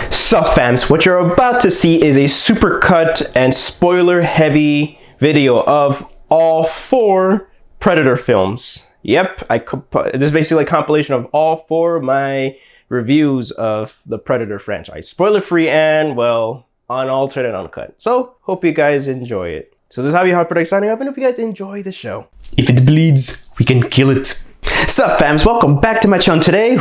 Sup fams, what you're about to see is a super cut and spoiler heavy video of all 4 Predator films. Yep, this is basically a compilation of all 4 of my reviews of the Predator franchise. Spoiler free and, well, unaltered and uncut. So, hope you guys enjoy it. So this is JAVIWOOD signing up, and hope you guys enjoy the show. If it bleeds, we can kill it. Sup fams, welcome back to my channel today.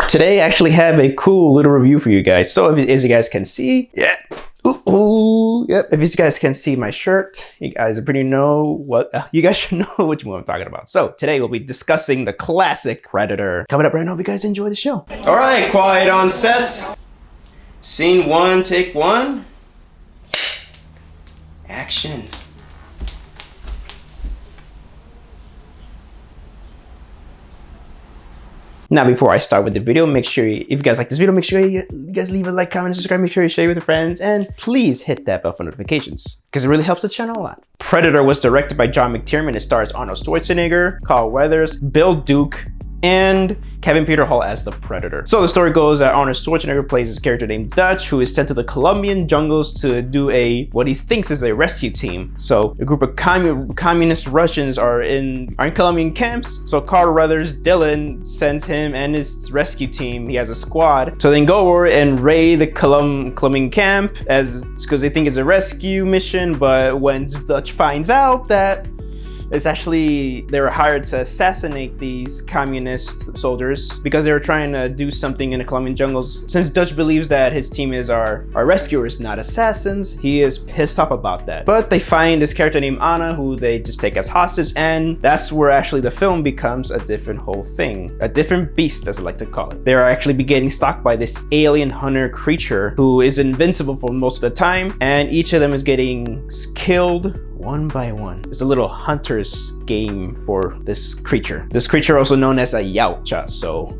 Today I actually have a cool little review for you guys. So as you guys can see, yep, if you guys can see my shirt, you guys pretty know what, you guys should know which one I'm talking about. So today we'll be discussing the classic Predator. Coming up right now, hope you guys enjoy the show. All right, quiet on set. Scene 1, take 1. Action. Now, before I start with the video, make sure if you guys like this video, make sure you guys leave a like, comment, and subscribe. Make sure you share with your friends, and please hit that bell for notifications because it really helps the channel a lot. Predator was directed by John McTiernan. It stars Arnold Schwarzenegger, Carl Weathers, Bill Duke, and Kevin Peter Hall as the Predator. So the story goes that Arnold Schwarzenegger plays this character named Dutch, who is sent to the Colombian jungles to do what he thinks is a rescue team. So a group of communist Russians are in Colombian camps. So Carl Weathers, Dylan, sends him and his rescue team. He has a squad. So they go over and raid the Colombian camp because they think it's a rescue mission. But when Dutch finds out that it's actually, they were hired to assassinate these communist soldiers because they were trying to do something in the Colombian jungles. Since Dutch believes that his team are rescuers, not assassins, he is pissed off about that. But they find this character named Anna, who they just take as hostage, and that's where actually the film becomes a different whole thing. A different beast, as I like to call it. They are actually getting stalked by this alien hunter creature who is invincible for most of the time, and each of them is getting killed one by one. It's a little hunter's game for this creature. This creature also known as a Yautja, so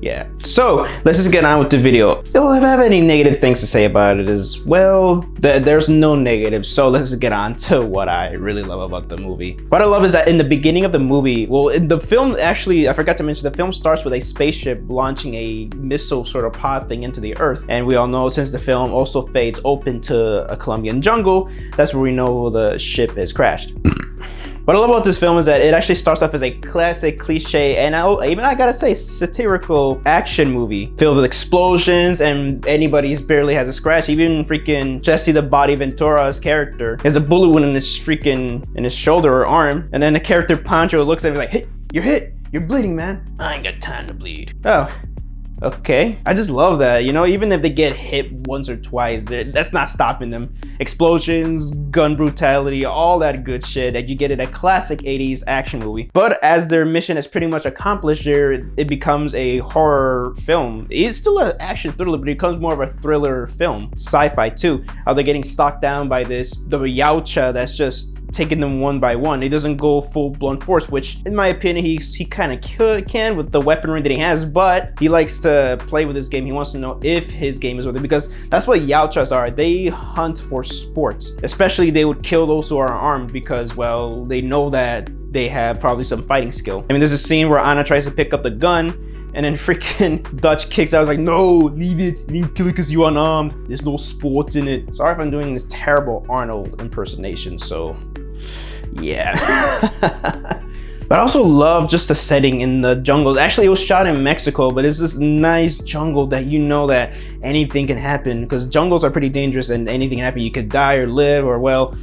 yeah. So let's just get on with the video. If I have any negative things to say about it as well, there's no negatives. So let's get on to what I really love about the movie. What I love is that in the beginning of the movie, well, in the film, actually, I forgot to mention, the film starts with a spaceship launching a missile sort of pod thing into the earth. And we all know, since the film also fades open to a Colombian jungle, that's where we know the ship has crashed. What I love about this film is that it actually starts off as a classic cliche and I gotta say satirical action movie filled with explosions, and anybody's barely has a scratch. Even freaking Jesse the Body Ventura's character has a bullet wound in his shoulder or arm, and then the character Pancho looks at him like, "Hey, you're hit, you're bleeding, man." "I ain't got time to bleed." Oh, okay. I just love that, you know, even if they get hit once or twice, that's not stopping them. Explosions, gun brutality, all that good shit that you get in a classic 80s action movie. But as their mission is pretty much accomplished here, it becomes a horror film. It's still an action thriller, but it becomes more of a thriller film. Sci-fi too. How they're getting stalked down by the Yautja that's just taking them one by one. He doesn't go full-blown force, which in my opinion he kind of can with the weaponry that he has, but he likes to play with his game. He wants to know if his game is worth it, because that's what Yautjas are. They hunt for sport. Especially they would kill those who are armed because, well, they know that they have probably some fighting skill. I mean, there's a scene where Anna tries to pick up the gun, and then freaking Dutch kicks out. I was like, "No, leave it. Leave, kill it because you're unarmed. There's no sport in it." Sorry if I'm doing this terrible Arnold impersonation, so yeah. But I also love just the setting in the jungle. Actually, it was shot in Mexico, but it's this nice jungle that you know that anything can happen, because jungles are pretty dangerous and anything can happen. You could die or live, or well,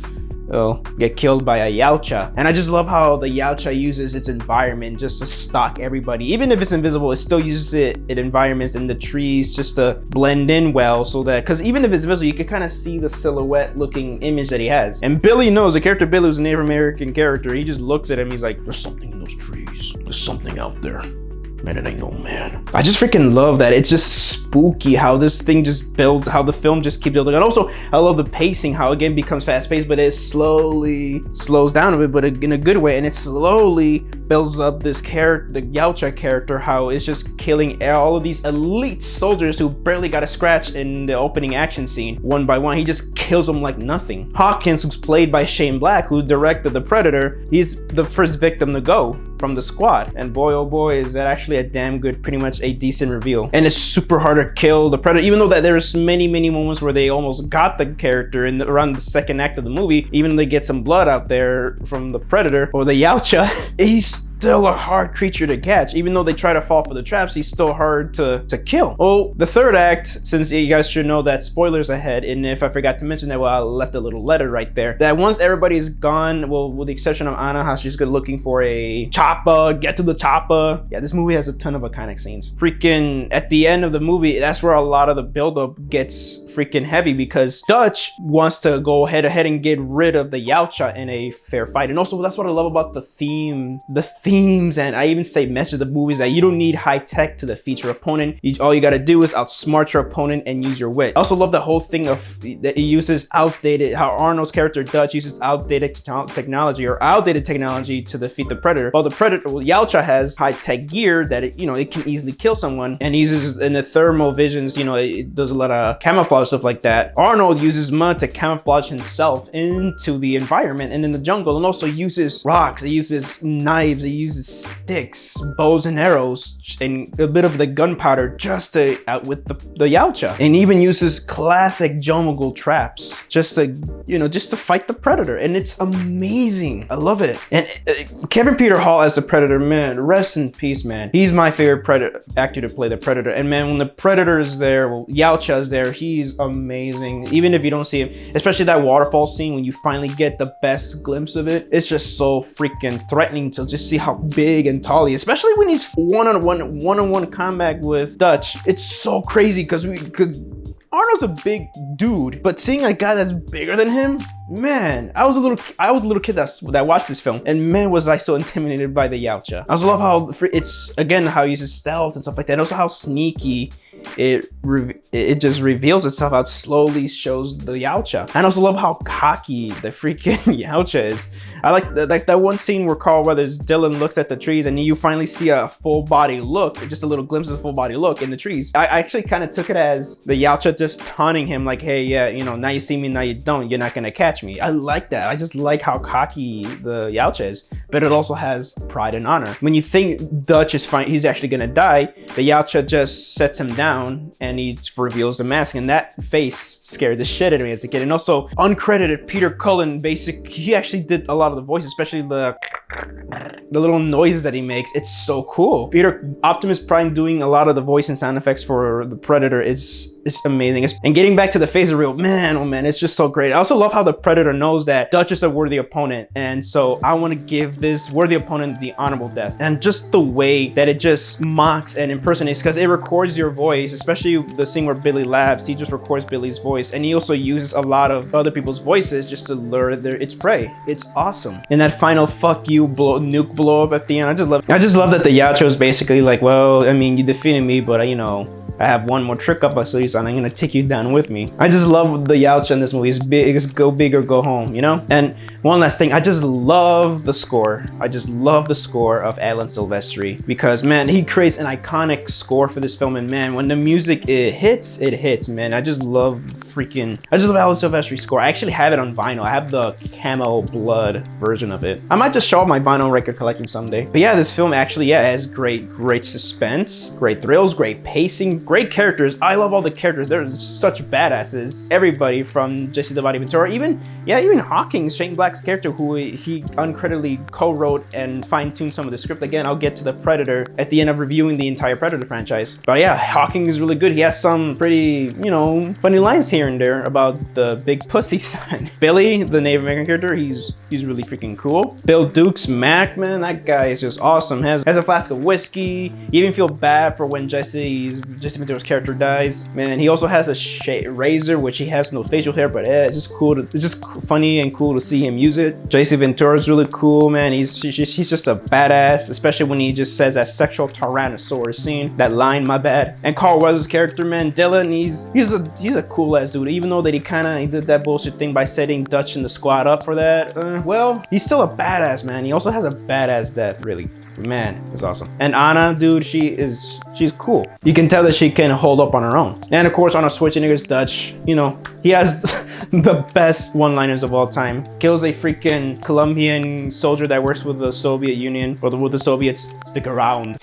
get killed by a Yautja. And I just love how the Yautja uses its environment just to stalk everybody. Even if it's invisible, it still uses its environments in the trees just to blend in well, so that, because even if it's visible, you can kind of see the silhouette looking image that he has. And Billy knows, the character Billy was a Native American character. He just looks at him, he's like, "There's something in those trees. There's something out there. Man, it ain't no man." I just freaking love that. It's just spooky how this thing just builds, how the film just keeps building. And also, I love the pacing, how again becomes fast-paced, but it slowly slows down a bit, but in a good way. And it slowly builds up this character, the Yautja character, how it's just killing all of these elite soldiers who barely got a scratch in the opening action scene. One by one, he just kills them like nothing. Hawkins, who's played by Shane Black, who directed The Predator, he's the first victim to go from the squad. And boy, oh boy, is that actually a damn good, pretty much a decent reveal. And it's super hard Predator kill the Predator, even though that there's many moments where they almost got the character in around the second act of the movie, even though they get some blood out there from the Predator or the Yautja. He's still a hard creature to catch. Even though they try to fall for the traps, he's still hard to kill. Well, the third act, since you guys should know that spoilers ahead, and if I forgot to mention that, well, I left a little letter right there, that once everybody's gone, well, with the exception of Anna, how she's good looking for a chopper, get to the chopper. Yeah, this movie has a ton of iconic scenes. Freaking at the end of the movie, that's where a lot of the buildup gets freaking heavy, because Dutch wants to go head to head and get rid of the Yautja in a fair fight. And also, that's what I love about the themes, and I even say message of the movies, that you don't need high tech to defeat your opponent. All you gotta do is outsmart your opponent and use your wit. I also love the whole thing of that it uses outdated, how Arnold's character Dutch uses outdated technology to defeat the Predator. While the Predator, well, Yautja has high tech gear that it can easily kill someone, and uses in the thermal visions, it does a lot of camouflage stuff like that. Arnold uses mud to camouflage himself into the environment and in the jungle, and also uses rocks, it uses knives, it uses sticks, bows and arrows, and a bit of the gunpowder just to outwit the Yautja, and even uses classic jungle traps just to fight the Predator, and it's amazing. I love it. And Kevin Peter Hall as the Predator, man, rest in peace, man. He's my favorite actor to play the Predator, and man, when the Predator is there, well, Yautja is there, he's amazing. Even if you don't see him, especially that waterfall scene when you finally get the best glimpse of it, it's just so freaking threatening to just see how big and tall he is, especially when he's one-on-one combat with Dutch. It's so crazy because Arnold's a big dude, but seeing a guy that's bigger than him, man, I was a little kid that watched this film, and man, was I so intimidated by the Yautja. I also love how it's, again, how he uses stealth and stuff like that, and also how sneaky it just reveals itself, how it slowly shows the Yautja. I also love how cocky the freaking Yautja is. I like that one scene where Carl Weathers Dylan looks at the trees, and you finally see a full body look, just a little glimpse of a full body look in the trees. I actually kind of took it as the Yautja just taunting him, like, hey, yeah, now you see me, now you don't, you're not gonna catch me. I like that. I just like how cocky the Yautja is, but it also has pride and honor. When you think Dutch is fine, he's actually gonna die, the Yautja just sets him down and he reveals the mask, and that face scared the shit out of me as a kid. And also, uncredited Peter Cullen, he actually did a lot of the voices, especially the little noises that he makes. It's so cool. Optimus Prime doing a lot of the voice and sound effects for the Predator is amazing. And getting back to the face reveal, man, oh man, it's just so great. I also love how the Predator knows that Dutch is a worthy opponent, and so I want to give this worthy opponent the honorable death. And just the way that it just mocks and impersonates, because it records your voice, especially the scene where Billy laughs, he just records Billy's voice, and he also uses a lot of other people's voices just to lure its prey. It's awesome. And that final fuck you nuke blow up at the end, I just love that the Yautja is basically like, well, I mean, you defeated me, but I have one more trick up my sleeve, so I'm gonna take you down with me. I just love the Yautja in this movie. It's go big or go home, And one last thing, I just love the score. I just love the score of Alan Silvestri, because man, he creates an iconic score for this film, and man, when the music it hits, man. I just love Alan Silvestri's score. I actually have it on vinyl. I have the Camo Blood version of it. I might just show off my vinyl record collection someday. But yeah, this film actually, has great suspense, great thrills, great pacing, great characters. I love all the characters. They're such badasses. Everybody from Jesse the Body Ventura, even Hawkins, Shane Black's character, who he uncreditedly co-wrote and fine-tuned some of the script. Again, I'll get to the Predator at the end of reviewing the entire Predator franchise. But yeah, Hawkins is really good. He has some pretty, funny lines here and there about the big pussy sign. Billy, the Native American character, he's really freaking cool. Bill Duke's Mac, man, that guy is just awesome. Has a flask of whiskey. You even feel bad for when Jesse Ventura's character dies. Man, he also has a razor, which he has no facial hair, but it's just cool. It's just funny and cool to see him use it. Jesse Ventura is really cool, man. He's just a badass, especially when he just says that sexual Tyrannosaurus scene. That line, my bad. And Carl Weathers' character, man, Dylan, he's a cool ass dude. Even though that he did that bullshit thing by setting Dutch in the squad up for that. Well, he's still a badass, man. He also has a badass death, really. Man, it's awesome. And Anna, dude, she's cool. You can tell that she can hold up on her own. And of course, Arnold Schwarzenegger's Dutch, he has the best one-liners of all time. Kills a freaking Colombian soldier that works with the Soviet Union, or with the Soviets. Stick around.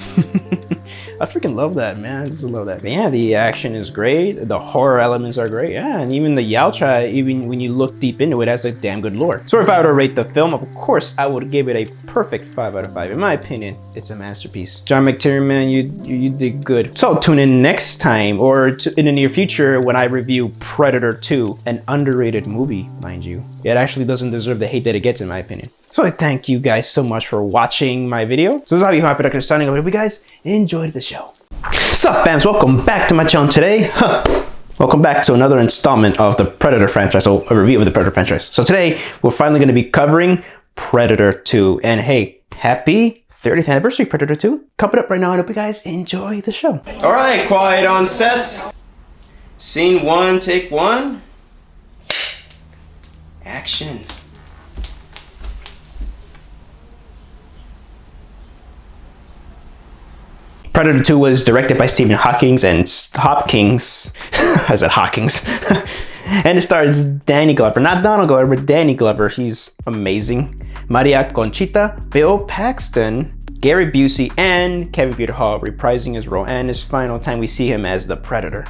I freaking love that, man. I just love that. But yeah, the action is great. The horror elements are great. Yeah, and even the Yautja, even when you look deep into it, has a damn good lore. So if I were to rate the film, of course, I would give it a perfect 5 out of 5. In my opinion, it's a masterpiece. John McTiernan, man, you did good. So tune in next time, or in the near future, when I review Predator 2, an underrated movie, mind you. It actually doesn't deserve the hate that it gets, in my opinion. So I thank you guys so much for watching my video. So this is JAVIWOOD production signing off. Hope you guys enjoyed the show. Sup fams, welcome back to my channel today. Welcome back to another installment of the Predator franchise, so a review of the Predator franchise. So today, we're finally going to be covering Predator 2. And hey, happy 30th anniversary Predator 2. Coming up right now, I hope you guys enjoy the show. All right, quiet on set. Scene 1, take 1. Action. Predator 2 was directed by Stephen Hawkins and Hopkins. I said Hawkins. And it stars Danny Glover, not Donald Glover, but Danny Glover. He's amazing. Maria Conchita, Bill Paxton, Gary Busey, and Kevin Peter Hall reprising his role, and his final time we see him as the Predator.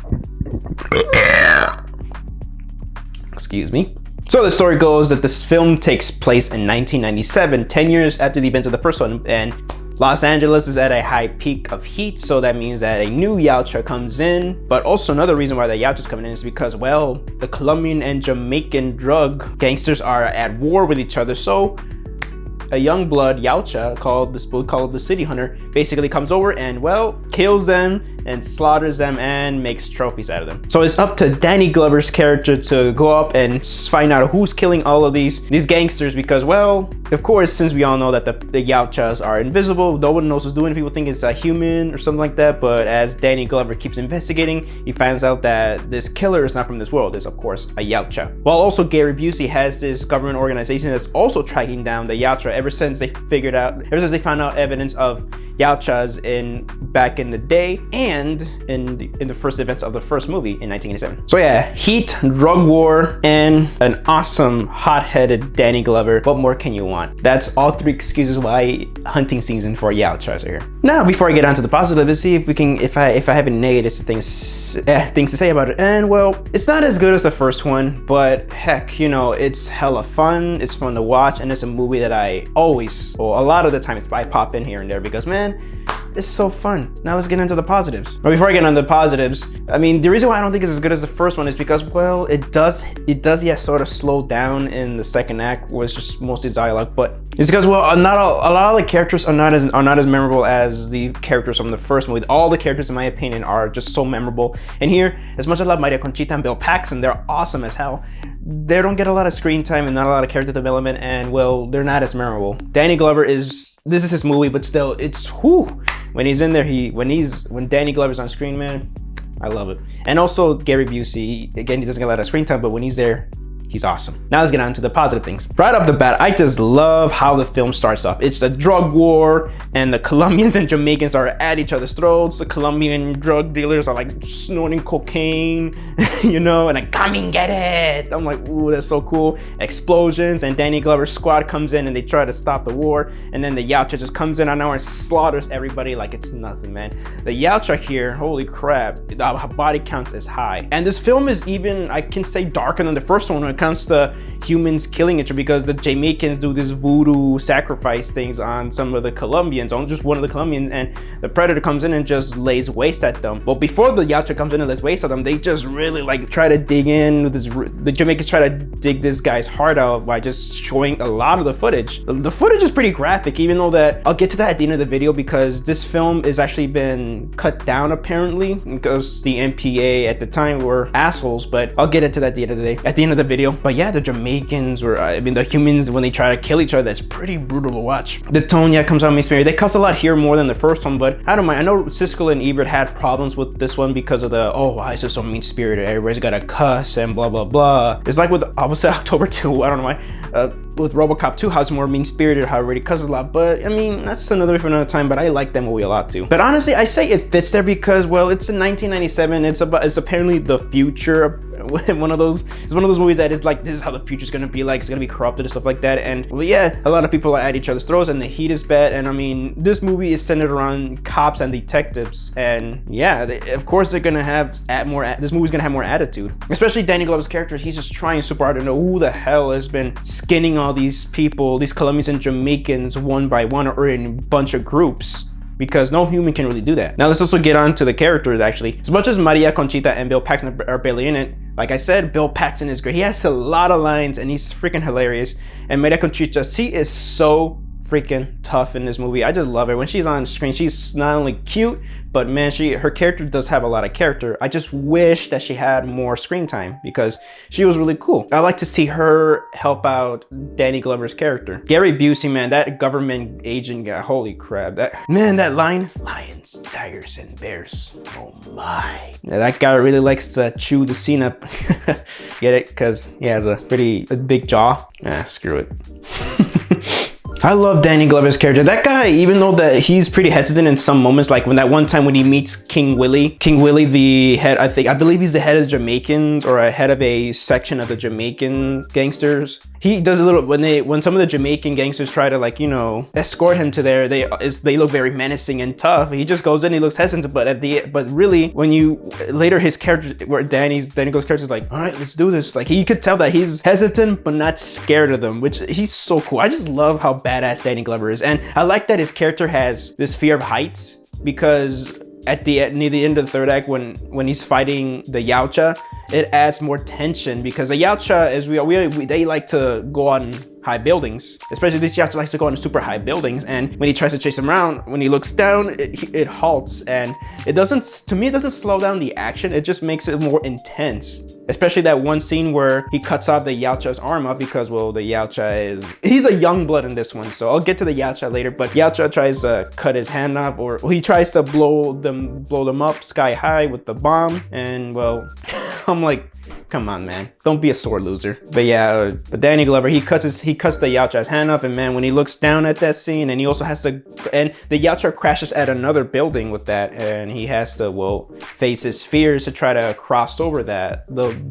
Excuse me. So the story goes that this film takes place in 1997, 10 years after the events of the first one, and Los Angeles is at a high peak of heat, so that means that a new Yautja comes in. But also another reason why the Yautja's coming in is because, well, the Colombian and Jamaican drug gangsters are at war with each other, so a young blood Yautja called the City Hunter basically comes over and, well, kills them and slaughters them and makes trophies out of them. So it's up to Danny Glover's character to go up and find out who's killing all of these gangsters, because, well, of course, since we all know that the Yautjas are invisible, no one knows who's doing it. People think it's a human or something like that, but as Danny Glover keeps investigating, he finds out that this killer is not from this world. It's, of course, a Yautja. While also Gary Busey has this government organization that's also tracking down the Yautja ever since they found out evidence of Yautjas back in the day and in the first events of the first movie in 1987. So yeah, heat, drug war, and an awesome hot-headed Danny Glover. What more can you want? That's all 3 excuses why hunting season for Yautjas are here. Now, before I get on to the positive, let's see if I have any negative things to say about it. And well, it's not as good as the first one, but heck, you know, it's hella fun. It's fun to watch, and it's a movie that I always, or a lot of the times, I pop in here and there because, man, it's so fun. Now let's get into the positives. But before I get into the positives, I mean, the reason why I don't think it's as good as the first one is because, well, it does yeah, sort of slow down in the second act, where it's just mostly dialogue, but it's because, well, not a lot of the characters are not as memorable as the characters from the first movie. All the characters, in my opinion, are just so memorable. And here, as much as I love Maria Conchita and Bill Paxton, they're awesome as hell. They don't get a lot of screen time and not a lot of character development, and, well, they're not as memorable. Danny Glover this is his movie, but still, it's whew. When he's in there, when Danny Glover's on screen, man, I love it. And also Gary Busey, again, he doesn't get a lot of screen time, but when he's there, he's awesome. Now let's get on to the positive things. Right off the bat, I just love how the film starts off. It's the drug war, and the Colombians and Jamaicans are at each other's throats. The Colombian drug dealers are like snorting cocaine, you know, and like, come and get it. I'm like, ooh, that's so cool. Explosions, and Danny Glover's squad comes in and they try to stop the war, and then the Yautja just comes in on our and slaughters everybody like it's nothing, man. The Yautja here, holy crap, the body count is high. And this film is even, I can say, darker than the first one when it comes to humans killing each other, because the Jamaicans do this voodoo sacrifice things on some of the Colombians, on just one of the Colombians, and the Predator comes in and just lays waste at them. But before the Yautja comes in and lays waste at them, they just really like try to dig in with this. The Jamaicans try to dig this guy's heart out by just showing a lot of the footage. The footage is pretty graphic, even though that I'll get to that at the end of the video, because this film has actually been cut down apparently, because the MPA at the time were assholes, but I'll get into that at the end of the video. But yeah, the Jamaicans were, I mean, the humans, when they try to kill each other, that's pretty brutal to watch. The tone, yeah, comes out mean-spirited. They cuss a lot here more than the first one, but I don't mind. I know Siskel and Ebert had problems with this one because of the, oh, why is this so mean-spirited? Everybody's got to cuss and blah, blah, blah. It's like with opposite October 2, I don't know why. With RoboCop 2, how it's more mean-spirited, how everybody cusses a lot. But I mean, that's another for another time, but I like that movie a lot too. But honestly, I say it fits there because, well, it's in 1997. It's apparently the future one of those, it's one of those movies that is like, this is how the future's gonna be like, it's gonna be corrupted and stuff like that. And well, yeah, a lot of people are at each other's throats and the heat is bad. And I mean, this movie is centered around cops and detectives, and yeah, of course they're gonna have this movie's gonna have more attitude, especially Danny Glover's character. He's just trying super hard to know who the hell has been skinning all these people, these Colombians and Jamaicans, one by one or in a bunch of groups, because no human can really do that. Now let's also get on to the characters. Actually, as much as Maria Conchita and Bill Paxton are barely in it, like I said, Bill Paxton is great. He has a lot of lines and he's freaking hilarious. And Maria Conchita, she is so freaking tough in this movie. I just love her. When she's on screen, she's not only cute, but man, her character does have a lot of character. I just wish that she had more screen time because she was really cool. I like to see her help out Danny Glover's character. Gary Busey, man, that government agent guy, holy crap. That line, lions, tigers, and bears. Oh my. Yeah, that guy really likes to chew the scene up. Get it? Because he has a big jaw. Screw it. I love Danny Glover's character. That guy, even though that he's pretty hesitant in some moments, like when that one time when he meets King Willie, the head, I believe he's the head of the Jamaicans or a head of a section of the Jamaican gangsters. He does a little, when some of the Jamaican gangsters try to, like, you know, escort him to there, they look very menacing and tough. He just goes in, he looks hesitant, but really when later his character, where Danny Glover's character is like, all right, let's do this. Like, you could tell that he's hesitant but not scared of them, which he's so cool. I just love how badass Danny Glover is. And I like that his character has this fear of heights, because near the end of the third act, when he's fighting the Yautja, it adds more tension, because the Yautja, as they like to go on high buildings, especially this Yautja likes to go on super high buildings, and when he tries to chase him around, when he looks down, it halts, and it doesn't slow down the action, it just makes it more intense. Especially that one scene where he cuts off the Yautja's arm up, because, well, the Yautja he's a young blood in this one, so I'll get to the Yautja later, but Yautja tries to cut his hand off, or he tries to blow them up sky high with the bomb, and well, I'm like, come on, man, don't be a sore loser. But yeah, but Danny Glover, he cuts the Yautja's hand off, and man, when he looks down at that scene, and he also has to, and the Yautja crashes at another building with that, and he has to, well, face his fears to try to cross over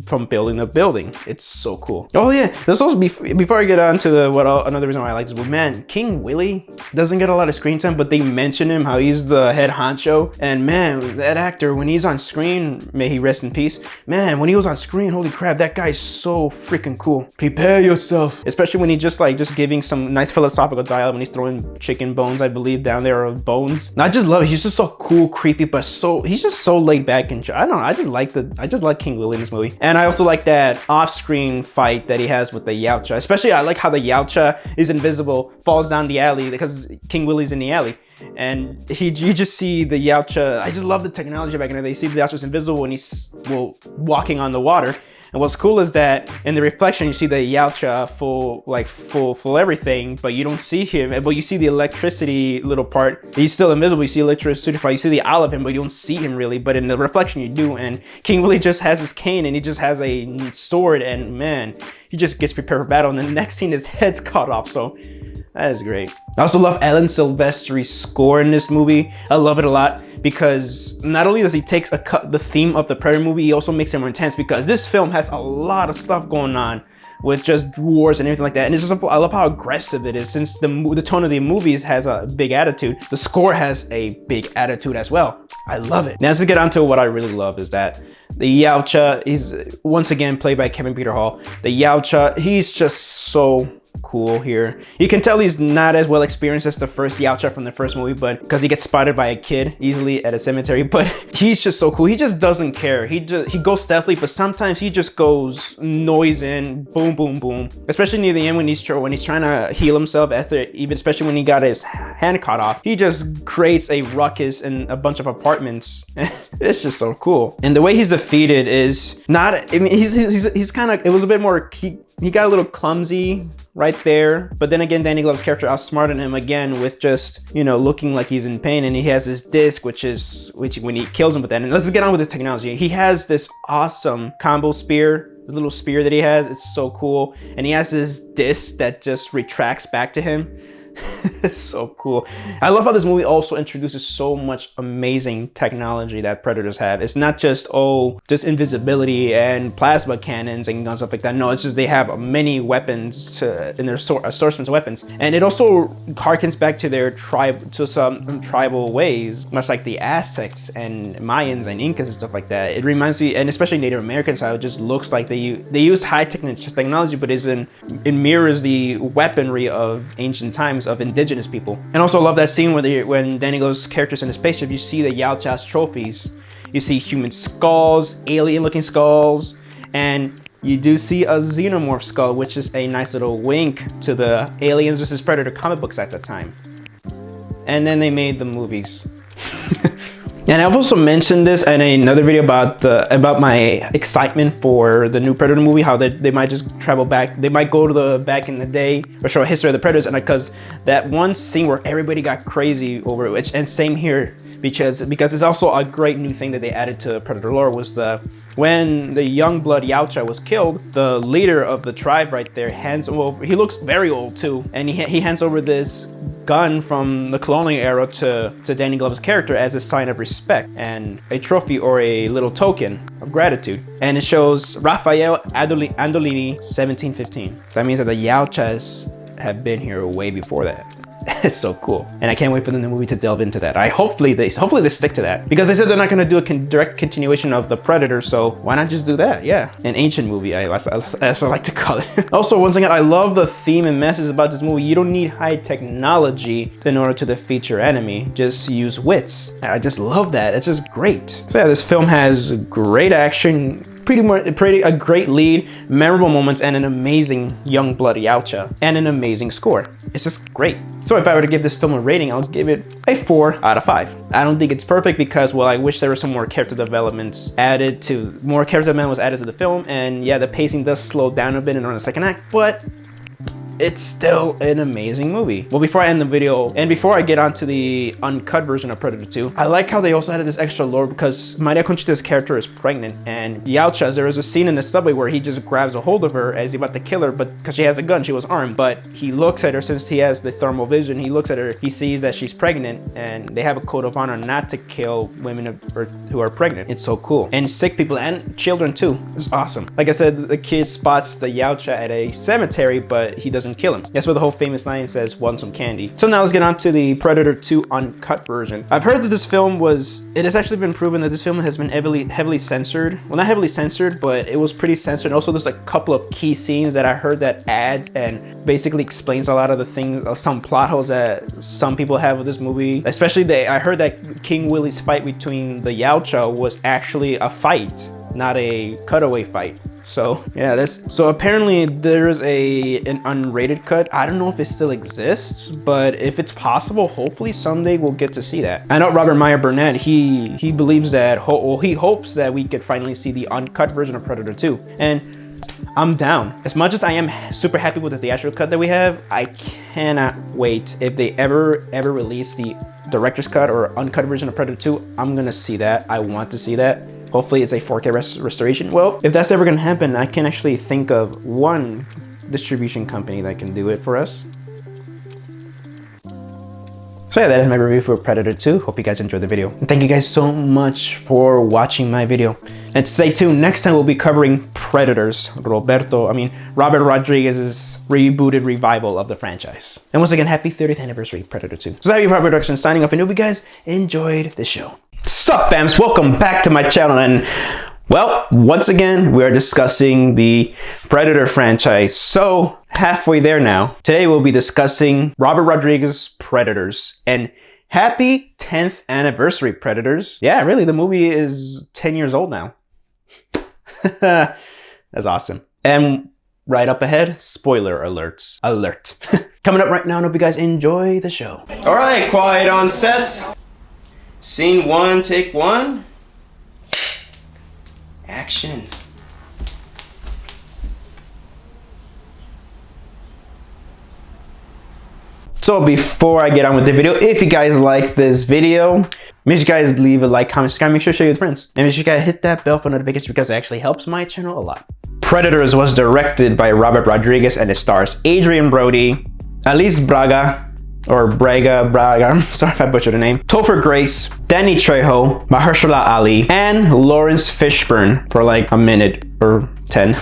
from building to building. It's so cool. Oh yeah, this also, before I get on to another reason why I like this, well, man, King Willie doesn't get a lot of screen time, but they mention him, how he's the head honcho, and man, that actor, when he's on screen, may he rest in peace, man, when he was on screen, holy crap, that guy's so freaking cool. Prepare yourself. Especially when he just giving some nice philosophical dialogue when he's throwing chicken bones, I believe, down there, or bones. And I just love it. He's just so cool, creepy, but he's just so laid back and I don't know. I just like King Willie in this movie. And I also like that off-screen fight that he has with the Yautja. Especially I like how the Yautja is invisible, falls down the alley because King Willie's in the alley. And you just see the Yautja. I just love the technology back in there. They see the Yautja's invisible when he's, well, walking on the water. And what's cool is that in the reflection, you see the Yautja full everything, but you don't see him. But you see the electricity little part. He's still invisible. You see electricity part. You see the eye of him, but you don't see him really. But in the reflection, you do. And King Willie just has his cane, and he just has a sword, and man, he just gets prepared for battle. And the next scene, his head's cut off. So that is great. I also love Alan Silvestri's score in this movie. I love it a lot because not only does he take the theme of the Predator movie, he also makes it more intense, because this film has a lot of stuff going on with just wars and everything like that. And it's just, I love how aggressive it is. Since the tone of the movies has a big attitude, the score has a big attitude as well. I love it. Now let's get on to what I really love, is that the Yautja is once again played by Kevin Peter Hall. The Yautja, he's just so cool here. You can tell he's not as well experienced as the first Yautja from the first movie, but because he gets spotted by a kid easily at a cemetery, but he's just so cool. He just doesn't care. He goes stealthily, but sometimes he just goes noise in, boom, boom, boom. Especially near the end when he's trying to heal himself, especially when he got his hand cut off, he just creates a ruckus in a bunch of apartments. It's just so cool. And the way he's defeated is not, I mean, he's kind of, it was a bit more, he got a little clumsy right there, but then again, Danny Glover's character outsmarted him again with just, you know, looking like he's in pain, and he has this disc, which when he kills him with that. And let's get on with this technology. He has this awesome combo spear, the little spear that he has. It's so cool, and he has this disc that just retracts back to him. It's so cool. I love how this movie also introduces so much amazing technology that Predators have. It's not just, oh, just invisibility and plasma cannons and stuff like that. No, it's just they have many weapons in their assortments of weapons. And it also harkens back to their some tribal ways, much like the Aztecs and Mayans and Incas and stuff like that. It reminds me, and especially Native Americans, how it just looks like they use high technology, but it mirrors the weaponry of ancient times of indigenous people. And also love that scene when Danny Glover's character's in the spaceship, you see the Yautja's trophies. You see human skulls, alien looking skulls, and you do see a xenomorph skull, which is a nice little wink to the Aliens vs. Predator comic books at the time. And then they made the movies. And I've also mentioned this in another video about my excitement for the new Predator movie, how they might just travel back, they might go to the back in the day or show a history of the Predators, and because that one scene where everybody got crazy over it, and same here, because it's also a great new thing that they added to Predator lore, was when the young blood Yautja was killed, the leader of the tribe right there hands over, he looks very old too, and he hands over this gun from the colonial era to Danny Glover's character as a sign of respect and a trophy or a little token of gratitude. And it shows Rafael Andolini 1715. That means that the Yautjas have been here way before that. It's so cool, and I can't wait for the movie to delve into that. Hopefully they stick to that, because they said they're not going to do a direct continuation of the Predator, so why not just do that? Yeah, an ancient movie, as I like to call it. Also, once again, I love the theme and message about this movie. You don't need high technology in order to defeat your enemy. Just use wits. I just love that. It's just great. So yeah, this film has great action, a great lead, memorable moments, and an amazing young blood Yautja, and an amazing score. It's just great. So if I were to give this film a rating, I'll give it a 4 out of 5. I don't think it's perfect because, well, I wish there was some more character development was added to the film, and yeah, the pacing does slow down a bit around the second act, but it's still an amazing movie. Well, before I end the video, and before I get onto the uncut version of Predator 2, I like how they also added this extra lore because Maria Conchita's character is pregnant, and Yautja, there is a scene in the subway where he just grabs a hold of her as he's about to kill her, but because she has a gun, she was armed, but he looks at her, since he has the thermal vision, he looks at her, he sees that she's pregnant, and they have a code of honor not to kill women who are pregnant. It's so cool. And sick people and children too. It's awesome. Like I said, the kid spots the Yautja at a cemetery, but he doesn't kill him. That's where the whole famous line says, "Want some candy?" So now let's get on to the Predator 2 uncut version. I've heard that this film it has actually been proven that this film has been heavily censored. Well, not heavily censored, but it was pretty censored. Also, there's a couple of key scenes that I heard that adds and basically explains a lot of the things, some plot holes that some people have with this movie. Especially I heard that King Willie's fight between the Yautja was actually a fight, not a cutaway fight. So yeah, so apparently there's an unrated cut. I don't know if it still exists, but if it's possible, hopefully someday we'll get to see that. I know Robert Meyer Burnett, he believes that, he hopes that we could finally see the uncut version of Predator 2. And I'm down. As much as I am super happy with the theatrical cut that we have, I cannot wait. If they ever release the director's cut or uncut version of Predator 2, I'm gonna see that. I want to see that. Hopefully it's a 4K restoration. Well, if that's ever gonna happen, I can actually think of one distribution company that can do it for us. So yeah, that is my review for Predator 2. Hope you guys enjoyed the video. And thank you guys so much for watching my video. And stay tuned, next time we'll be covering Predators, Robert Rodriguez's rebooted revival of the franchise. And once again, happy 30th anniversary, Predator 2. So JAVIWOOD Productions signing off, and hope you guys enjoyed the show. Sup fams, welcome back to my channel, and well, once again, we are discussing the Predator franchise. So halfway there now. Today we'll be discussing Robert Rodriguez's Predators, and happy 10th anniversary, Predators. Yeah, really, the movie is 10 years old now. That's awesome. And right up ahead, spoiler alerts. Alert. Coming up right now, and hope you guys enjoy the show. All right, quiet on set. Scene 1, take 1. Action. So before I get on with the video, if you guys like this video, make sure you guys leave a like, comment, subscribe, make sure to share with friends. And make sure you guys hit that bell for notifications because it actually helps my channel a lot. Predators was directed by Robert Rodriguez and it stars Adrian Brody, Alice Braga, or Braga, I'm sorry if I butchered the name, Topher Grace, Danny Trejo, Mahershala Ali, and Lawrence Fishburne for like a minute or 10.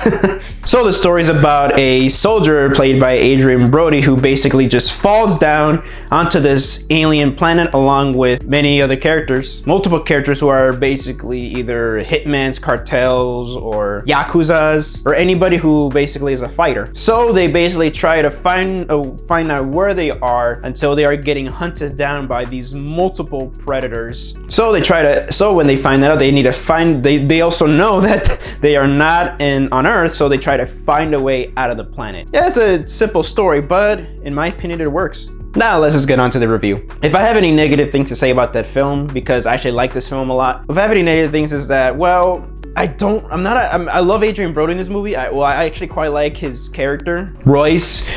So the story is about a soldier played by Adrian Brody who basically just falls down onto this alien planet along with many other characters, multiple characters who are basically either hitmans, cartels, or yakuzas, or anybody who basically is a fighter. So they basically try to find out where they are until they are getting hunted down by these multiple predators. So when they find that out, they also know that they are not on Earth, so they try to find a way out of the planet. Yeah, it's a simple story, but in my opinion, it works. Now let's just get on to the review. If I have any negative things to say about that film, because I actually like this film a lot, if I have any negative things is that, well, I love Adrian Brody in this movie. I actually quite like his character, Royce,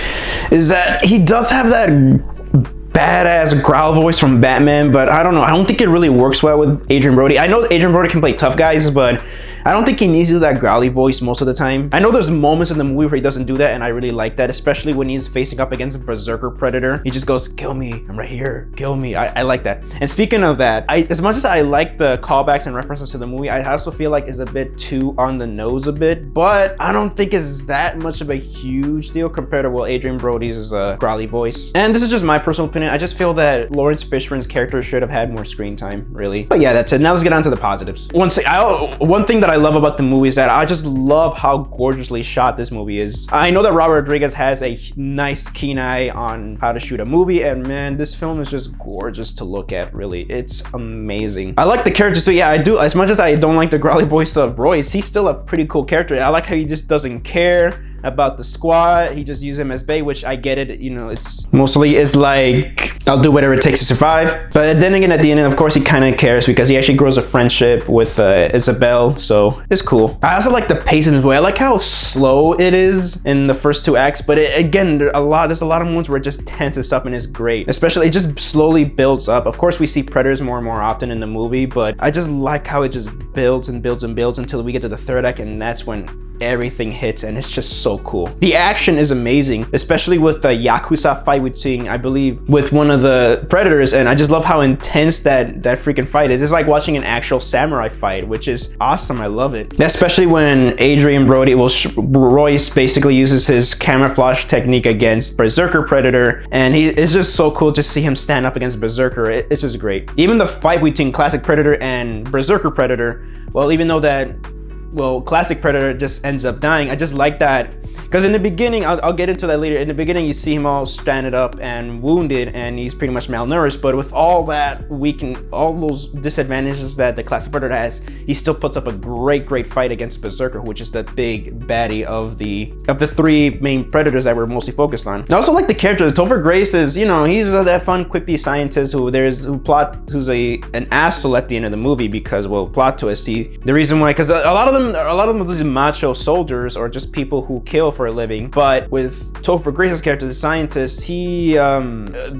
is that he does have that badass growl voice from Batman, but I don't know. I don't think it really works well with Adrian Brody. I know Adrian Brody can play tough guys, but I don't think he needs to do that growly voice most of the time. I know there's moments in the movie where he doesn't do that, and I really like that, especially when he's facing up against a berserker predator. He just goes, kill me, I'm right here, kill me. I like that. And speaking of that, as much as I like the callbacks and references to the movie, I also feel like it's a bit too on the nose a bit, but I don't think it's that much of a huge deal compared to, well, Adrian Brody's growly voice. And this is just my personal opinion. I just feel that Lawrence Fishburne's character should have had more screen time, really. But yeah, that's it. Now let's get on to the positives. One thing that I love about the movie is that I just love how gorgeously shot this movie is. I know that Robert Rodriguez has a nice keen eye on how to shoot a movie, and man, this film is just gorgeous to look at, really. It's amazing. I like the characters too. Yeah, I do. As much as I don't like the growly voice of Royce, he's still a pretty cool character. I like how he just doesn't care about the squad. He just uses him as bait, which I get it. You know, it's mostly is like, I'll do whatever it takes to survive. But then again, at the end, of course, he kind of cares because he actually grows a friendship with Isabel. So it's cool. I also like the pace in this way. I like how slow it is in the first two acts. But again, there's a lot of moments where it just tenses up and is great. Especially, it just slowly builds up. Of course, we see predators more and more often in the movie, but I just like how it just builds and builds and builds until we get to the third act, and that's when everything hits, and it's just so cool. The action is amazing, especially with the Yakuza fight between, I believe, with one of the predators, and I just love how intense that freaking fight is. It's like watching an actual samurai fight, which is awesome. I love it. Especially when Adrian Brody, Royce basically uses his camouflage technique against Berserker Predator, and it's just so cool to see him stand up against Berserker. It's just great. Even the fight between Classic Predator and Berserker Predator, well, even though that, well, Classic Predator just ends up dying, I just like that. Because in the beginning, I'll get into that later. In the beginning, you see him all stranded up and wounded, and he's pretty much malnourished. But with all that all those disadvantages that the Classic Predator has, he still puts up a great fight against Berserker, which is the big baddie of the three main predators that we're mostly focused on. I also like the characters. Topher Grace is, you know, he's that fun, quippy scientist who's an asshole at the end of the movie because, well, plot twist. See, the reason why, because a lot of them these macho soldiers or just people who kill for a living. But with Topher Grace's character, the scientist, he a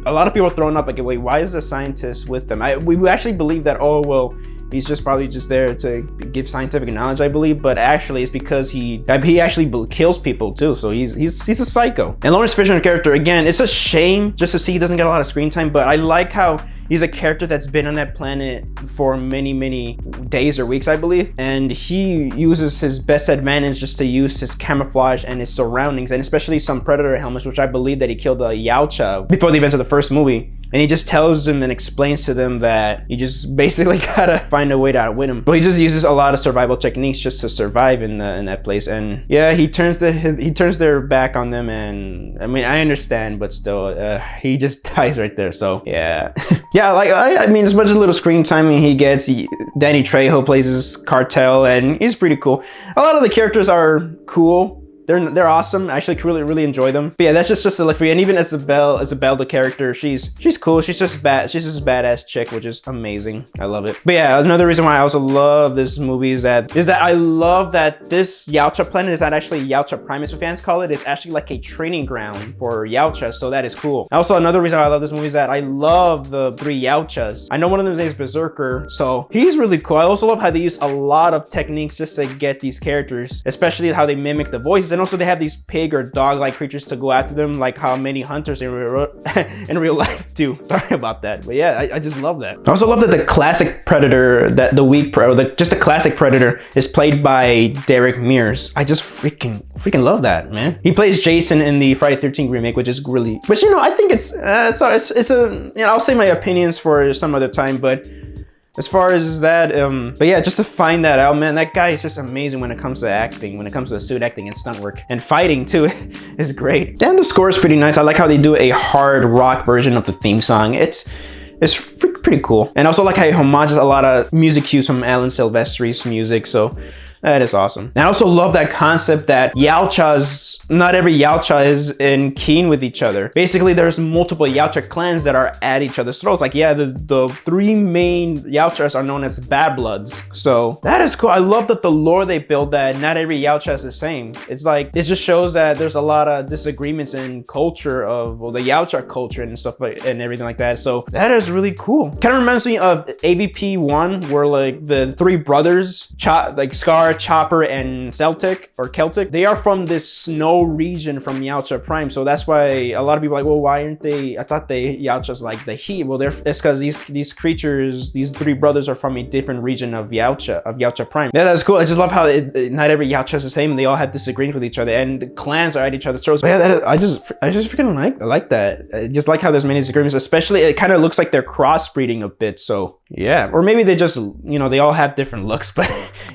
lot of people are throwing up like, wait, why is the scientist with them? We actually believe that, oh well, he's probably just there to give scientific knowledge, I believe, but actually it's because he actually kills people too. So he's a psycho. And Lawrence Fishburne's character, again, it's a shame just to see he doesn't get a lot of screen time, but I like how he's a character that's been on that planet for many days or weeks, I believe. And he uses his best advantage just to use his camouflage and his surroundings, and especially some predator helmets, which I believe that he killed the Yautja before the events of the first movie. And he just tells them and explains to them that you just basically gotta find a way to outwit him. But he just uses a lot of survival techniques just to survive in that place. And yeah, he turns their back on them. And I mean, I understand, but still, he just dies right there. So yeah, yeah. Like I mean, as much as a little screen time he gets, Danny Trejo plays his cartel, and he's pretty cool. A lot of the characters are cool. They're awesome. I actually really enjoy them. But yeah, that's just a look for you. And even Isabel, the character, she's cool. She's just a badass chick, which is amazing. I love it. But yeah, another reason why I also love this movie is that I love that this Yautja planet is not actually Yautja Primus, what fans call it. It's actually like a training ground for Yautja, so that is cool. Also, another reason why I love this movie is that I love the three Yautjas. I know one of them is Berserker, so he's really cool. I also love how they use a lot of techniques just to get these characters, especially how they mimic the voices and also they have these pig or dog-like creatures to go after them, like how many hunters in real life do. Sorry about that, but yeah, I just love that. I also love that the classic Predator, that just the classic Predator is played by Derek Mears. I just freaking love that, man. He plays Jason in the Friday 13th remake, which is really, but you know, I think it's a, you know, I'll say my opinions for some other time, but as far as that, but yeah, just to find that out, man, that guy is just amazing when it comes to acting, when it comes to suit acting and stunt work, and fighting too is great. And the score is pretty nice. I like how they do a hard rock version of the theme song. It's pretty cool. And also like how it homages a lot of music cues from Alan Silvestri's music, so that is awesome. And I also love that concept that not every Yautja is in keen with each other. Basically, there's multiple Yautja clans that are at each other's throats. Like, yeah, the three main Yautjas are known as Bad Bloods. So that is cool. I love that the lore they build, that not every Yautja is the same. It's like, it just shows that there's a lot of disagreements in culture of, well, the Yautja culture and stuff like, and everything like that. So that is really cool. Kind of reminds me of AVP 1, where like the three brothers, like Scar, Chopper, and Celtic, they are from this snow region from Yautja Prime. So that's why a lot of people are like, well, why aren't they, I thought they Yautjas like the heat. Well, it's because these creatures, these three brothers are from a different region of Yautja Prime. Yeah, that's cool. I just love how not every Yautja is the same. They all have disagreements with each other, and clans are at each other's throats. But yeah, I just freaking like that. I just like how there's many disagreements, especially it kind of looks like they're crossbreeding a bit. So yeah, or maybe they just, you know, they all have different looks, but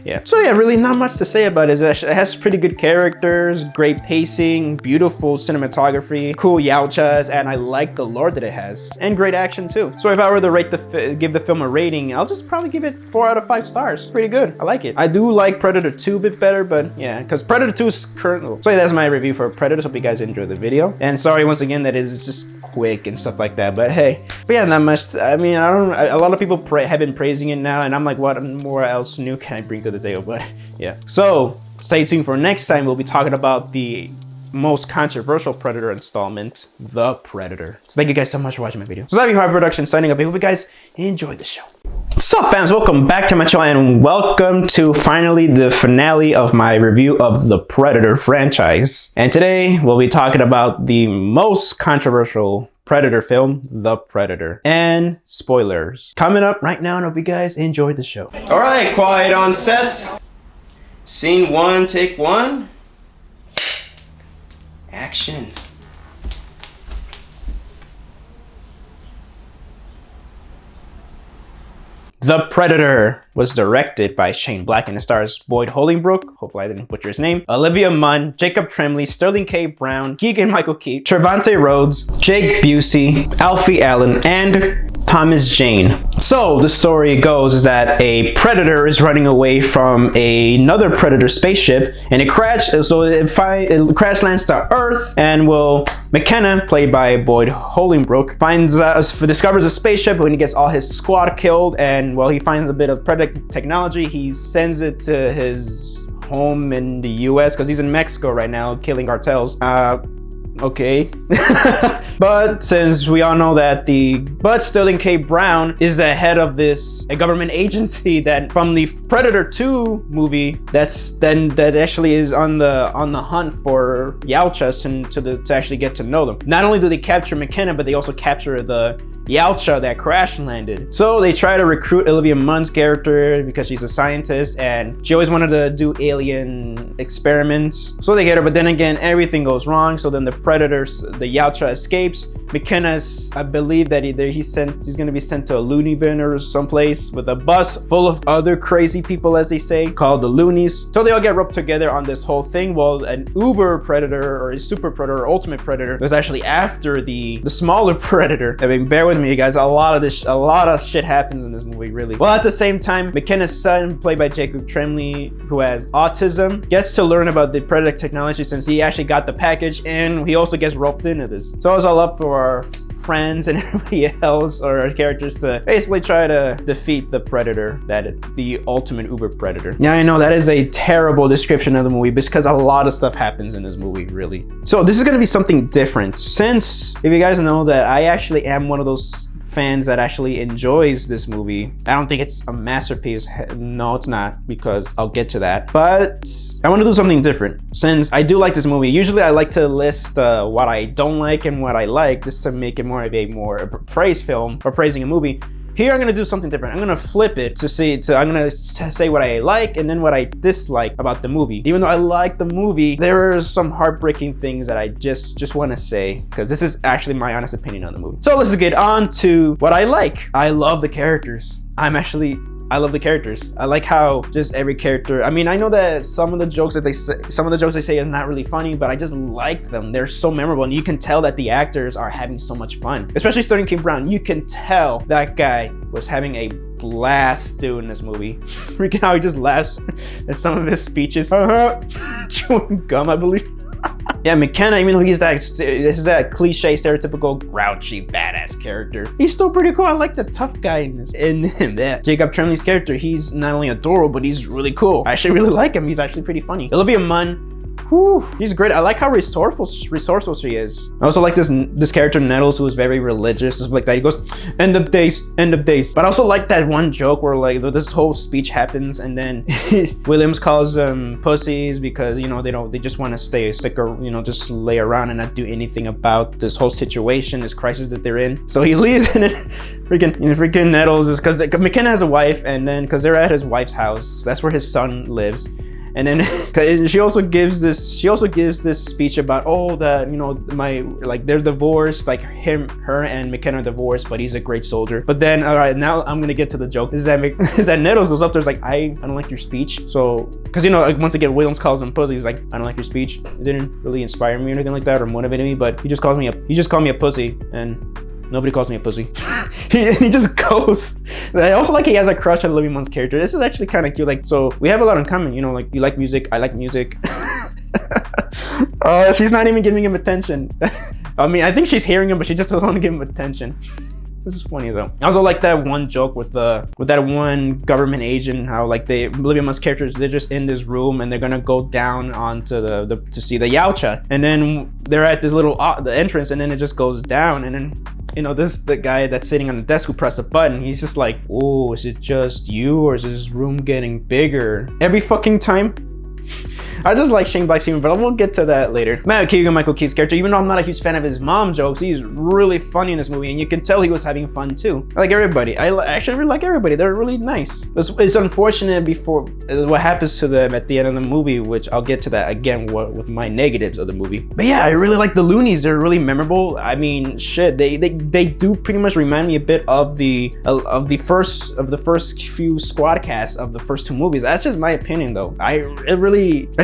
yeah. So yeah, really not much to say about it. It has pretty good characters, great pacing, beautiful cinematography, cool Yautjas, and I like the lore that it has, and great action too. So if I were to give the film a rating, I'll just probably give it 4 out of 5 stars. Pretty good. I like it. I do like Predator 2 a bit better, but yeah, because Predator 2 is current. So yeah, that's my review for Predators. Hope you guys enjoyed the video, and sorry once again that is just quick and stuff like that, but hey. But yeah, not much. I mean, a lot of people have been praising it now, and I'm like, what more else new can I bring to the table? But yeah, so stay tuned for next time. We'll be talking about the most controversial Predator installment, The Predator. So thank you guys so much for watching my video. So JAVIWOOD Production signing up. I hope you guys enjoyed the show. What's up, fans? Welcome back to my channel, and welcome to finally the finale of my review of the Predator franchise. And today we'll be talking about the most controversial Predator film, The Predator. And spoilers coming up right now, and I hope you guys enjoyed the show. All right, quiet on set. Scene 1, take 1. Action. The Predator was directed by Shane Black and it stars Boyd Holbrook, hopefully I didn't butcher his name, Olivia Munn, Jacob Tremblay, Sterling K. Brown, Keegan-Michael Key, Trevante Rhodes, Jake Busey, Alfie Allen, and Thomas Jane. So the story goes is that a Predator is running away from another Predator spaceship, and it crashed. So it crash lands to Earth, and McKenna, played by Boyd Holbrook, discovers a spaceship when he gets all his squad killed, and he finds a bit of Predator technology. He sends it to his home in the US because he's in Mexico right now killing cartels. Okay. But since we all know that Sterling K. Brown is the head of a government agency that from the Predator 2 movie that actually is on the hunt for Yautjas and to actually get to know them. Not only do they capture McKenna, but they also capture the Yautja that crash landed. So they try to recruit Olivia Munn's character because she's a scientist and she always wanted to do alien experiments. So they get her, but then again, everything goes wrong. So then the Yautja escapes. McKenna's, I believe that he's going to be sent to a loony bin or someplace with a bus full of other crazy people, as they say, called the Loonies. So they all get roped together on this whole thing. Well, an uber predator or a super predator or ultimate predator was actually after the smaller predator. I mean, bear with me, guys. A lot of shit happens in this movie, really. Well, at the same time, McKenna's son, played by Jacob Tremblay, who has autism, gets to learn about the Predator technology since he actually got the package, and he also gets roped into this. So it's all up for our friends and everybody else, or our characters, to basically try to defeat the Predator, the ultimate uber predator. Yeah, I know that is a terrible description of the movie because a lot of stuff happens in this movie, really. So this is going to be something different, since if you guys know that I actually am one of those fans that actually enjoys this movie. I don't think it's a masterpiece. No, it's not, because I'll get to that. But I want to do something different. Since I do like this movie, usually I like to list what I don't like and what I like, just to make it more of a praise film or praising a movie. Here, I'm gonna do something different. I'm gonna flip it I'm gonna say what I like and then what I dislike about the movie. Even though I like the movie, there are some heartbreaking things that I just want to say, because this is actually my honest opinion on the movie. So let's get on to what I like. I love the characters. I love the characters. I like how just every character, I mean, I know that some of the jokes they say is not really funny, but I just like them. They're so memorable, and you can tell that the actors are having so much fun. Especially Sterling K. Brown, you can tell that guy was having a blast doing this movie. Freaking how he just laughs at some of his speeches. Chewing gum, I believe. Yeah, McKenna, even though this is that cliche, stereotypical, grouchy, badass character, he's still pretty cool. I like the tough guy in him. Yeah. Jacob Trembley's character, he's not only adorable, but he's really cool. I actually really like him. He's actually pretty funny. Olivia Munn, whew, she's great. I like how resourceful she is. I also like this character Nettles, who is very religious. It's like that. He goes, end of days, end of days. But I also like that one joke where like this whole speech happens and then Williams calls them pussies because, you know, they just want to stay sick or, you know, just lay around and not do anything about this whole situation, this crisis that they're in. So he leaves and then freaking Nettles is because McKenna has a wife, and then because they're at his wife's house, that's where his son lives. And then she also gives this speech about, oh, that, you know, they're divorced, like her and McKenna are divorced, but he's a great soldier. But then, all right, now I'm gonna get to the joke. Is that Nettles goes up there, is like, I don't like your speech. So, because, you know, like, once again, Williams calls him pussy. He's like, I don't like your speech. It didn't really inspire me or anything like that or motivate me, but he just called me a pussy, and nobody calls me a pussy. he just goes. I also like he has a crush on Olivia Munn's character. This is actually kind of cute. Like, so we have a lot in common, you know, like you like music, I like music. She's not even giving him attention. I mean, I think she's hearing him, but she just doesn't want to give him attention. This is funny though. I also like that one joke with that one government agent, how like Olivia Munn's characters, they're just in this room and they're gonna go down onto to see the Yautja, and then they're at this little the entrance, and then it just goes down, and then, you know, the guy that's sitting on the desk who pressed a button, he's just like, oh, is it just you, or is this room getting bigger every fucking time? I just like Shane Black's humor, but we'll get to that later. Michael Keaton's character, even though I'm not a huge fan of his mom jokes, he's really funny in this movie, and you can tell he was having fun too. I like everybody. I actually really like everybody. They're really nice. It's unfortunate before what happens to them at the end of the movie, which I'll get to that again with my negatives of the movie. But yeah, I really like the loonies. They're really memorable. I mean, shit, they do pretty much remind me a bit of the first few squad casts of the first two movies. That's just my opinion though. I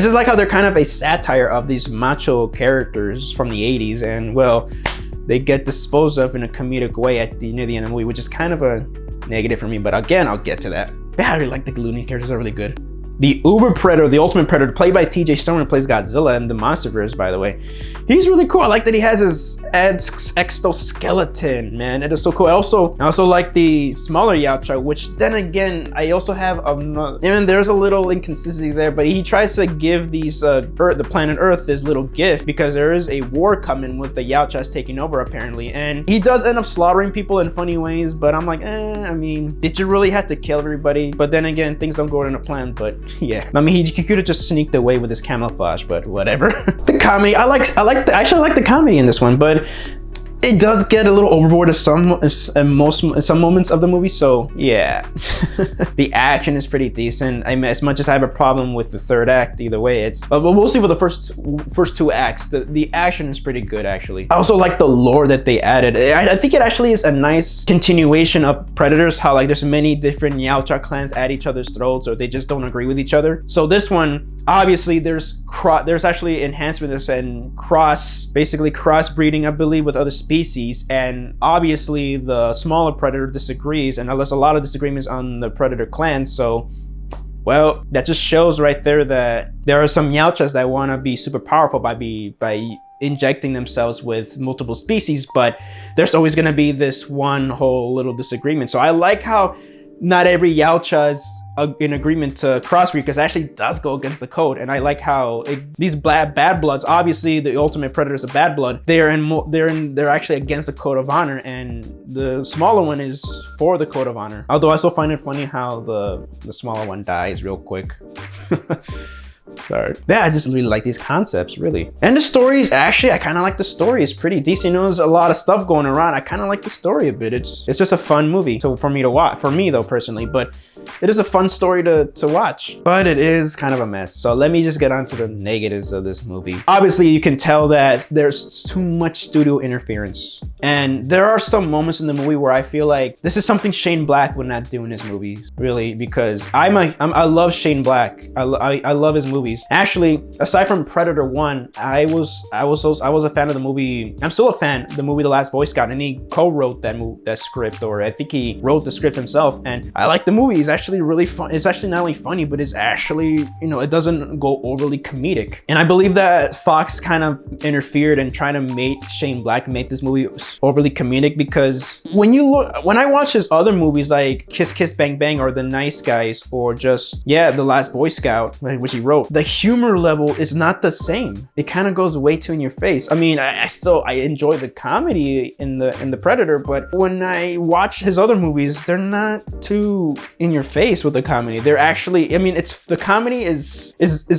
just like how they're kind of a satire of these macho characters from the 80s, and well, they get disposed of in a comedic way near the end of the movie, which is kind of a negative for me, but again, I'll get to that. Yeah, I really like the Looney characters, are really good. The Uber Predator, the Ultimate Predator, played by TJ Stormer, who plays Godzilla in the Monsterverse, by the way. He's really cool. I like that he has his exoskeleton, man. It is so cool. I also like the smaller Yautja, which then again, I also have, and there's a little inconsistency there, but he tries to give the planet Earth this little gift because there is a war coming with the Yautjas taking over apparently. And he does end up slaughtering people in funny ways, but I'm like, I mean, did you really have to kill everybody? But then again, things don't go according to plan, but yeah, I mean, he could have just sneaked away with his camouflage, but whatever. The comedy, I actually like the comedy in this one, but it does get a little overboard in some moments of the movie, so yeah. The action is pretty decent. I mean, as much as I have a problem with the third act, either way, but we'll see for the first two acts. The action is pretty good, actually. I also like the lore that they added. I think it actually is a nice continuation of Predators, how like there's many different Yautja clans at each other's throats, or they just don't agree with each other. So this one, obviously, there's actually enhancements and basically crossbreeding, I believe, with other species, and obviously the smaller Predator disagrees, and there's a lot of disagreements on the Predator clan. So, well, that just shows right there that there are some Yautjas that want to be super powerful by injecting themselves with multiple species, but there's always going to be this one whole little disagreement. So I like how not every Yautja in agreement to crossbreed because it actually does go against the code. And I like how these bad bloods, obviously the ultimate predator is a bad blood. They're actually against the code of honor, and the smaller one is for the code of honor. Although I still find it funny how the smaller one dies real quick. Sorry. Yeah, I just really like these concepts, really. And the stories, actually, I kind of like the story. It's pretty decent. You know, there's a lot of stuff going around. I kind of like the story a bit. It's just a fun movie for me to watch. For me, though, personally. But it is a fun story to watch. But it is kind of a mess. So let me just get on to the negatives of this movie. Obviously, you can tell that there's too much studio interference. And there are some moments in the movie where I feel like this is something Shane Black would not do in his movies, really. Because I love Shane Black. I love his movies. Actually, aside from Predator 1, I was a fan of the movie. I'm still a fan of the movie The Last Boy Scout, and he co-wrote that script, or I think he wrote the script himself. And I like the movie. It's actually really fun. It's actually not only funny, but it's actually, you know, it doesn't go overly comedic. And I believe that Fox kind of interfered and tried to make Shane Black make this movie overly comedic, because when I watch his other movies like Kiss Kiss Bang Bang or The Nice Guys, or just, yeah, The Last Boy Scout, which he wrote, the humor level is not the same. It kind of goes way too in your face. I mean, I enjoy the comedy in the Predator, but when I watch his other movies, they're not too in your face with the comedy. They're actually, I mean, the comedy is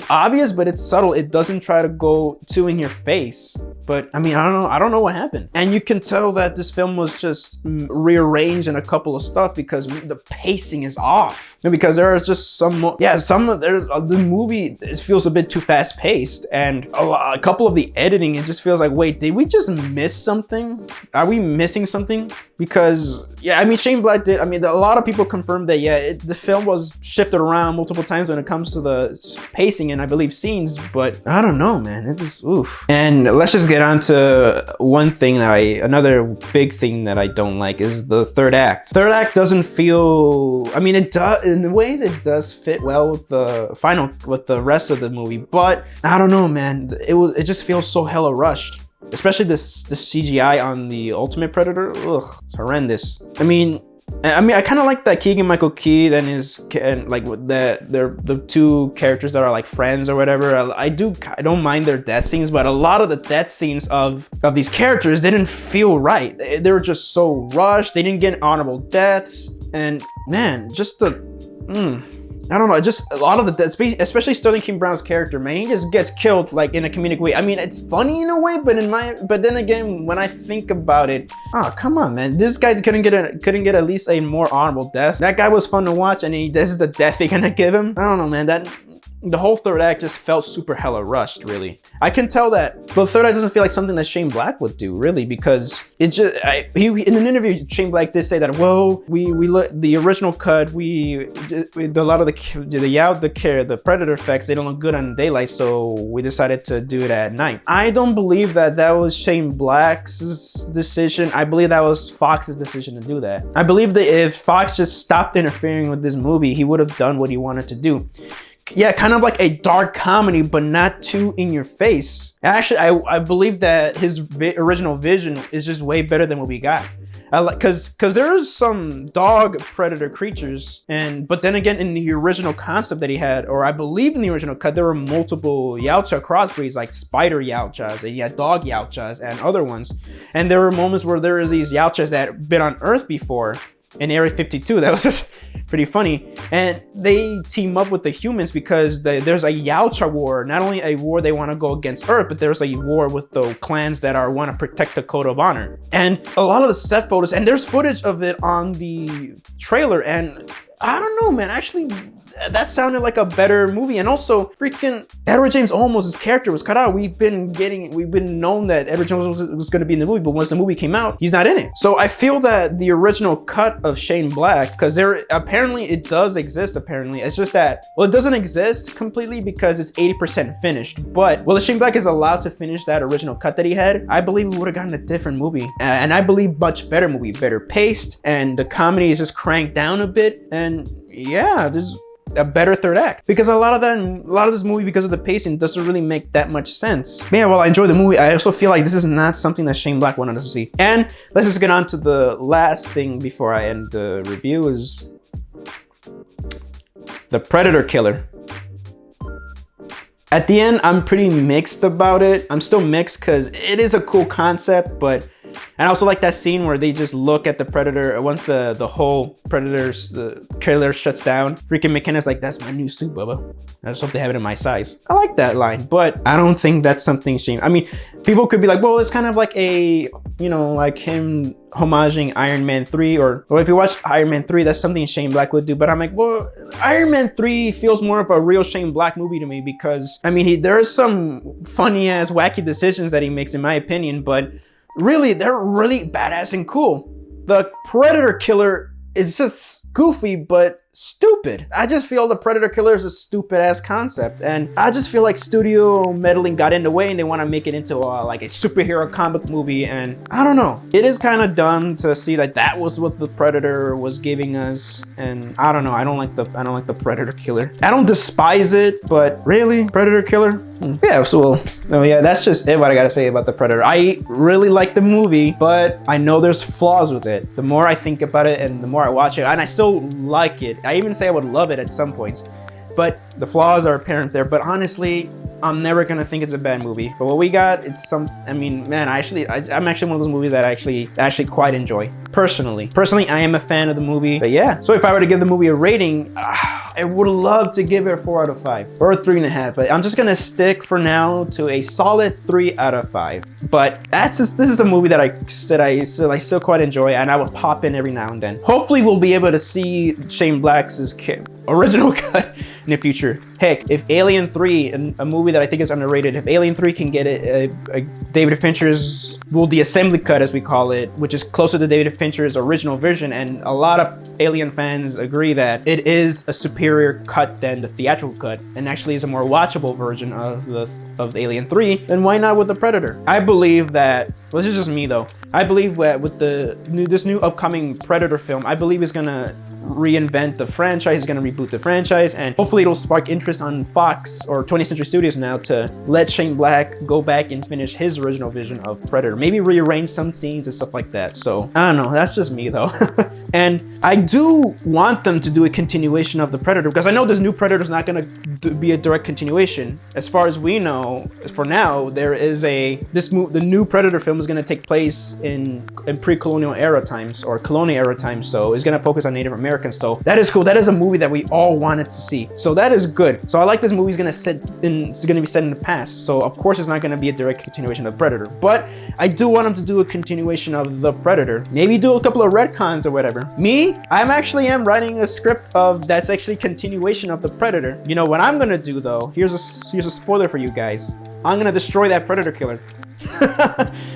obvious, but it's subtle. It doesn't try to go too in your face. But I mean, I don't know what happened. And you can tell that this film was just rearranged in a couple of stuff because the pacing is off. Because there is just the movie, it feels a bit too fast paced, and a couple of the editing, it just feels like, wait, did we just miss something? Are we missing something? Because, yeah, I mean, Shane Black did, I mean, a lot of people confirmed that, yeah, the film was shifted around multiple times when it comes to the pacing and I believe scenes, but I don't know, man, it was oof. And let's just get on to one thing another big thing that I don't like is the third act. Third act doesn't feel, I mean, it does, in ways it does fit well with the rest of the movie, but I don't know, man, it just feels so hella rushed. Especially the CGI on the Ultimate Predator, ugh, it's horrendous. I mean, I kind of like that Keegan-Michael Key and like the two characters that are like friends or whatever. I don't mind their death scenes, but a lot of the death scenes of these characters didn't feel right. They were just so rushed. They didn't get honorable deaths, and man, just I don't know, just a lot of the deaths, especially Sterling King Brown's character, man, he just gets killed like in a comedic way. I mean, it's funny in a way, but then again, when I think about it, oh, come on, man, this guy couldn't get at least a more honorable death. That guy was fun to watch, and this is the death they're gonna give him. I don't know, man, the whole third act just felt super hella rushed, really. I can tell that the third act doesn't feel like something that Shane Black would do, really, because it just, in an interview, Shane Black did say that, well, the original cut, a lot of the Predator effects, they don't look good on daylight, so we decided to do it at night. I don't believe that was Shane Black's decision. I believe that was Fox's decision to do that. I believe that if Fox just stopped interfering with this movie, he would have done what he wanted to do. Yeah, kind of like a dark comedy, but not too in your face. Actually, I believe that his original vision is just way better than what we got. Because there's some dog predator creatures, but then again, in the original concept that he had, or I believe in the original cut, there were multiple Yautja crossbreeds, like spider Yautjas, and yeah, dog Yautjas, and other ones. And there were moments where there was these Yautjas that had been on Earth before, in Area 52, that was just pretty funny. And they team up with the humans because there's a Yautja war, not only a war they want to go against Earth, but there's a war with the clans that want to protect the code of honor. And a lot of the set photos, and there's footage of it on the trailer, and I don't know, man, actually, that sounded like a better movie. And also, freaking Edward James Olmos' character was cut out. We've been known that Edward James was going to be in the movie, but once the movie came out, he's not in it. So I feel that the original cut of Shane Black, because apparently it does exist, apparently. It's just that, well, it doesn't exist completely because it's 80% finished. But, well, if Shane Black is allowed to finish that original cut that he had, I believe we would have gotten a different movie. And I believe much better movie, better paced, and the comedy is just cranked down a bit. And yeah, there's a better third act, because a lot of this movie, because of the pacing, doesn't really make that much sense. But yeah, while I enjoy the movie, I also feel like this is not something that Shane Black wanted us to see. And let's just get on to the last thing before I end the review, is The Predator Killer. At the end, I'm pretty mixed about it. I'm still mixed because it is a cool concept, but and I also like that scene where they just look at the Predator once the whole the trailer shuts down. Freaking McKenna's like, "That's my new suit, Bubba. I just hope they have it in my size." I like that line, but I don't think that's something Shane. I mean, people could be like, "Well, it's kind of like a, you know, like him homaging Iron Man 3, or well, if you watch Iron Man 3, that's something Shane Black would do." But I'm like, well, Iron Man 3 feels more of a real Shane Black movie to me because, I mean, there's some funny ass wacky decisions that he makes, in my opinion, but really, they're really badass and cool. The Predator Killer is just goofy, but stupid. I just feel the Predator Killer is a stupid ass concept, and I just feel like studio meddling got in the way and they want to make it into like a superhero comic movie, and I don't know. It is kind of dumb to see that that was what the Predator was giving us, and I don't know. I don't like the Predator Killer. I don't despise it, but really, Predator Killer? Yeah, so well, yeah, that's just it, what I gotta say about the Predator. I really like the movie, but I know there's flaws with it. The more I think about it and the more I watch it, and I still like it. I even say I would love it at some points, but the flaws are apparent there. But honestly, I'm never gonna think it's a bad movie. But what we got, it's some, I mean, man, I'm actually one of those movies that I actually quite enjoy. Personally, I am a fan of the movie. But yeah, so if I were to give the movie a rating, I would love to give it a 4 out of 5 or a 3.5, but I'm just gonna stick for now to a solid 3 out of 5. But this is a movie that I still quite enjoy, and I will pop in every now and then. Hopefully we'll be able to see Shane Black's original cut in the future. Heck, if Alien 3, a movie that I think is underrated, if Alien 3 can get a David Fincher's, well, the assembly cut as we call it, which is closer to David Fincher's original vision, and a lot of Alien fans agree that it is a superior cut than the theatrical cut, and actually is a more watchable version of Alien 3, then why not with the Predator? I believe that, well, this is just me though, I believe that with this new upcoming Predator film, I believe it's gonna reinvent the franchise, is going to reboot the franchise, and hopefully it'll spark interest on Fox or 20th Century Studios now to let Shane Black go back and finish his original vision of Predator. Maybe rearrange some scenes and stuff like that. So I don't know, that's just me though. And I do want them to do a continuation of the Predator, because I know this new Predator is not going to be a direct continuation. As far as we know, for now, there is the new Predator film is going to take place in pre-colonial era times, or colonial era times, so it's going to focus on Native Americans. So that is cool. That is a movie that we all wanted to see. So that is good. So I like this movie is going to be set in the past. So of course it's not going to be a direct continuation of Predator, but I do want them to do a continuation of the Predator. Maybe do a couple of retcons or whatever. Me, I am writing a script that's actually continuation of the Predator. You know what I'm going to do though? Here's a spoiler for you guys. I'm going to destroy that Predator Killer.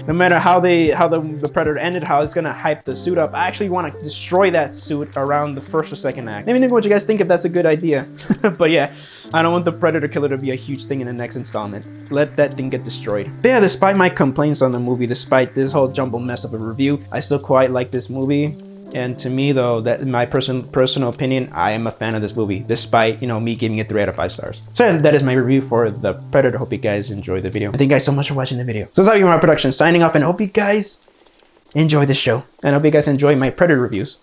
No matter how the Predator ended, how it's gonna hype the suit up, I actually want to destroy that suit around the first or second act. Let me know what you guys think, if that's a good idea. But yeah, I don't want the Predator Killer to be a huge thing in the next installment. Let that thing get destroyed. But yeah, despite my complaints on the movie, despite this whole jumbled mess of a review, I still quite like this movie. And to me though, that in my personal opinion, I am a fan of this movie, despite, you know, me giving it 3 out of 5 stars. So that is my review for the Predator. Hope you guys enjoyed the video. Thank you guys so much for watching the video. So this is JAVIWOOD Production signing off, and hope you guys enjoy the show, and I hope you guys enjoy my Predator reviews.